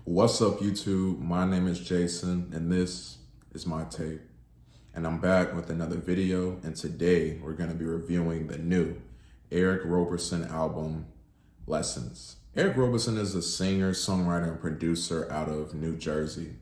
What's up, YouTube? My name is Jason, and this is my tape. And I'm back with another video, and today we're going to be reviewing the new Eric Roberson album, Lessons. Eric Roberson is a singer, songwriter, and producer out of New Jersey.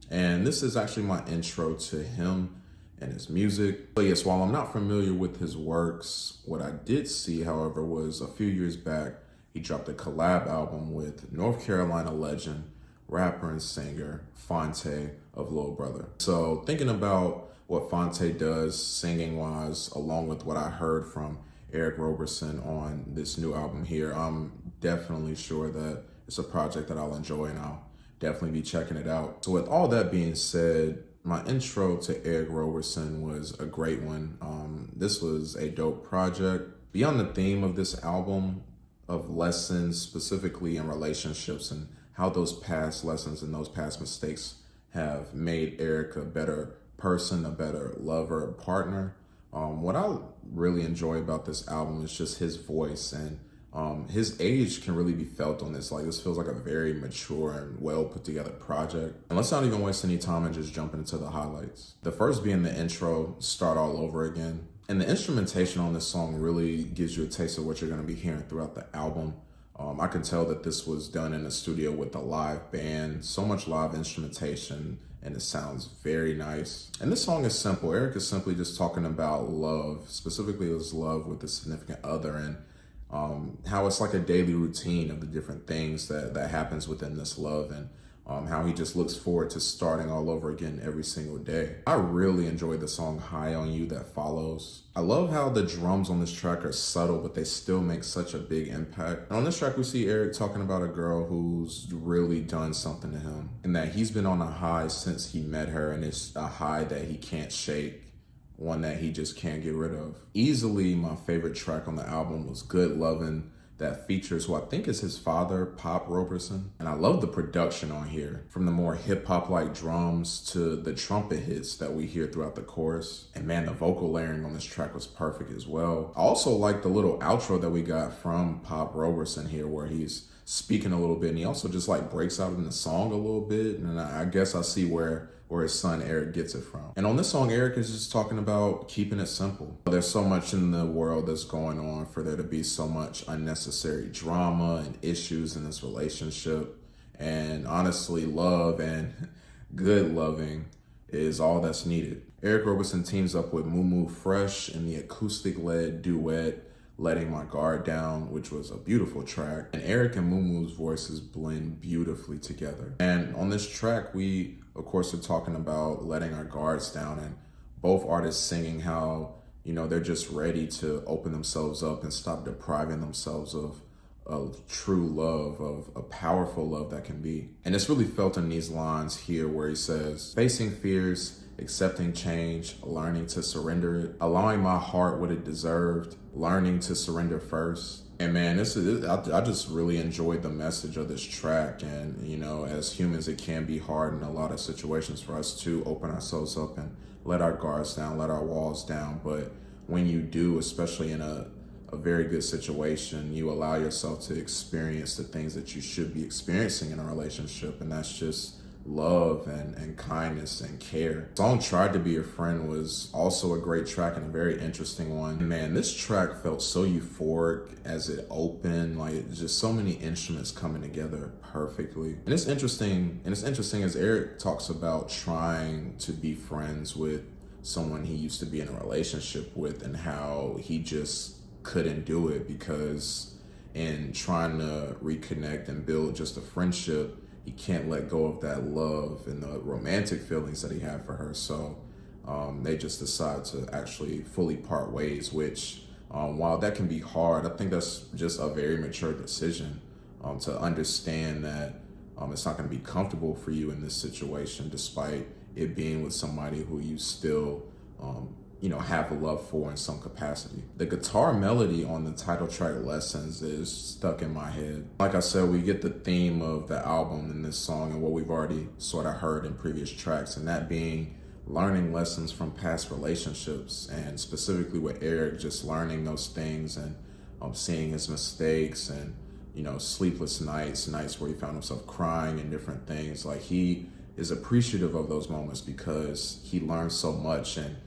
And this is actually my intro to him and his music. But yes, while I'm not familiar with his works, what I did see, however, was a few years back, he dropped a collab album with North Carolina legend, rapper and singer Phonte of Lil Brother. So thinking about what Phonte does singing wise, along with what I heard from Eric Roberson on this new album here, I'm definitely sure that it's a project that I'll enjoy and I'll definitely be checking it out. So with all that being said, my intro to Eric Roberson was a great one. This was a dope project. Beyond the theme of this album of lessons, specifically in relationships and how those past lessons and those past mistakes have made Eric a better person, a better lover, a partner. What I really enjoy about this album is just his voice, and his age can really be felt on this. Like, this feels like a very mature and well put together project. And let's not even waste any time and just jump into the highlights. The first being the intro, Start All Over Again. And the instrumentation on this song really gives you a taste of what you're going to be hearing throughout the album. I can tell that this was done in a studio with a live band, so much live instrumentation, and it sounds very nice. And this song is simple. Eric is simply just talking about love, specifically his love with a significant other, and how it's like a daily routine of the different things that happens within this love, and how he just looks forward to starting all over again every single day. I really enjoyed the song High on You that follows. I love how the drums on this track are subtle, but they still make such a big impact. And on this track, we see Eric talking about a girl who's really done something to him, and that he's been on a high since he met her, and it's a high that he can't shake, one that he just can't get rid of. Easily my favorite track on the album was Good Lovin', that features who I think is his father, Pop Roberson. And I love the production on here, from the more hip-hop like drums to the trumpet hits that we hear throughout the chorus. And man, the vocal layering on this track was perfect as well. I also like the little outro that we got from Pop Roberson here, where he's speaking a little bit, and he also just like breaks out in the song a little bit. And I guess I see where his son Eric gets it from. And on this song, Eric is just talking about keeping it simple. There's so much in the world that's going on for there to be so much unnecessary drama and issues in this relationship. And honestly, love and good loving is all that's needed. Eric Roberson teams up with Mumu Fresh in the acoustic-led duet Letting My Guard Down, which was a beautiful track. And Eric and Mumu's voices blend beautifully together. And on this track, we, of course, are talking about letting our guards down, and both artists singing how, you know, they're just ready to open themselves up and stop depriving themselves of true love, of a powerful love that can be. And it's really felt in these lines here where he says, facing fears, accepting change, learning to surrender it, allowing my heart what it deserved, learning to surrender first. And man, I just really enjoyed the message of this track. And, you know, as humans, it can be hard in a lot of situations for us to open ourselves up and let our guards down, let our walls down. But when you do, especially in a very good situation, you allow yourself to experience the things that you should be experiencing in a relationship. And that's just love and kindness and care. The song Tried to Be Your Friend was also a great track and a very interesting one. Man, this track felt so euphoric as it opened, like just so many instruments coming together perfectly. And it's interesting as Eric talks about trying to be friends with someone he used to be in a relationship with, and how he just couldn't do it because in trying to reconnect and build just a friendship, he can't let go of that love and the romantic feelings that he had for her. So they just decide to actually fully part ways, which while that can be hard, I think that's just a very mature decision to understand that it's not going to be comfortable for you in this situation, despite it being with somebody who you still you know, have a love for in some capacity. The guitar melody on the title track Lessons is stuck in my head. Like I said, we get the theme of the album in this song and what we've already sort of heard in previous tracks, and that being learning lessons from past relationships, and specifically with Eric, just learning those things and seeing his mistakes and you know, sleepless nights, nights where he found himself crying and different things. Like, he is appreciative of those moments because he learned so much, and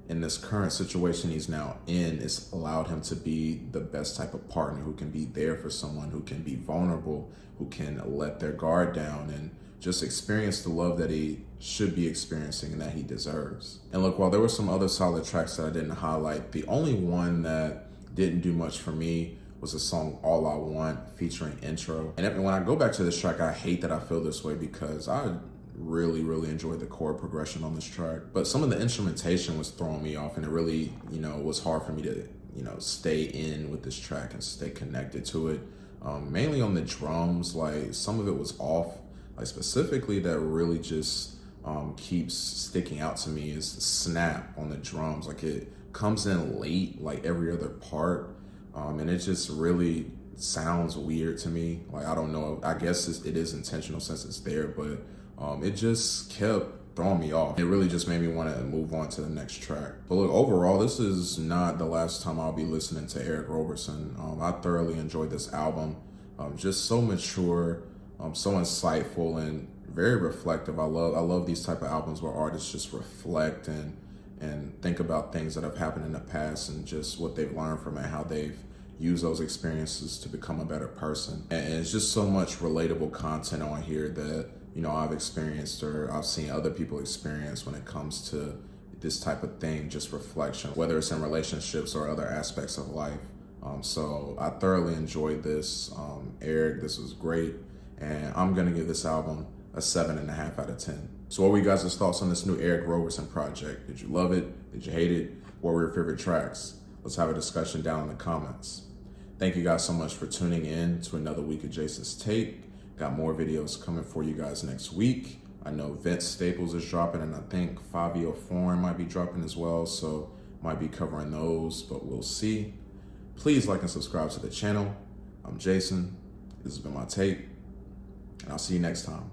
in this current situation he's now in, it's allowed him to be the best type of partner who can be there for someone, who can be vulnerable, who can let their guard down and just experience the love that he should be experiencing and that he deserves. And look, while there were some other solid tracks that I didn't highlight, the only one that didn't do much for me was the song All I Want featuring Intro. And when I go back to this track, I hate that I feel this way because I really enjoyed the chord progression on this track, but some of the instrumentation was throwing me off, and it really, you know, was hard for me to, you know, stay in with this track and stay connected to it. Mainly on the drums, like some of it was off. Like specifically that really just keeps sticking out to me is the snap on the drums. Like it comes in late, like every other part, and it just really sounds weird to me. Like, I don't know, I guess it is intentional since it's there, but it just kept throwing me off. It really just made me want to move on to the next track. But look, overall, this is not the last time I'll be listening to Eric Roberson. I thoroughly enjoyed this album. Just so mature, so insightful, and very reflective. I love these type of albums where artists just reflect and think about things that have happened in the past and just what they've learned from it, how they've used those experiences to become a better person. And it's just so much relatable content on here that, you know, I've experienced or I've seen other people experience when it comes to this type of thing, just reflection, whether it's in relationships or other aspects of life. So I thoroughly enjoyed this. Eric, this was great. And I'm gonna give this album a 7.5 out of 10. So what were you guys' thoughts on this new Eric Roberson project? Did you love it? Did you hate it? What were your favorite tracks? Let's have a discussion down in the comments. Thank you guys so much for tuning in to another week of Jason's Take. Got more videos coming for you guys next week. I know Vince Staples is dropping, and I think Fabio Foreign might be dropping as well, so might be covering those, but we'll see. Please like and subscribe to the channel. I'm Jason. This has been my take, and I'll see you next time.